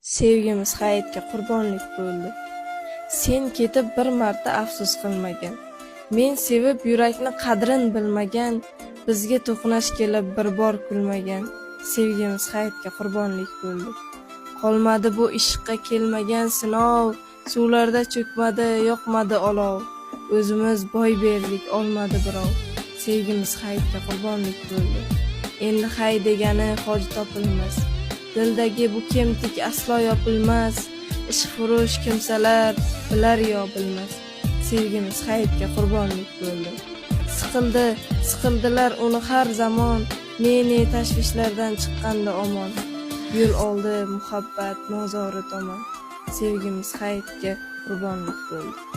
Sevgimiz hayotga qurbonlik bo'ldi. Sen ketib bir marta afsus qilmagan. Men sevib yurakni qadrin bilmagan, bizga to'qnash kelib bir bor kulmagan. Sevgimiz hayotga qurbonlik bo'ldi. Qolmadi bu ishqqa kelmagan sinov, suvlarda cho'kmadi, yoqmadi olov. O'zimiz boy berdik, olmadi birov. Sevgimiz hayotga qurbonlik bo'ldi. Endi hay degani hoj topilmas. Dildagi bu kemtik aslo yopilmas. Ishfurush kimsalar bilar yo bilmas. Sevgimiz hayotga qurbonlik bo'ldi. Siqildilar uni har zamon, ne tashvishlardan chiqqanda omon. Yo'l oldi muhabbat mozori tomon. Sevgimiz hayotga qurbonlik bo'ldi.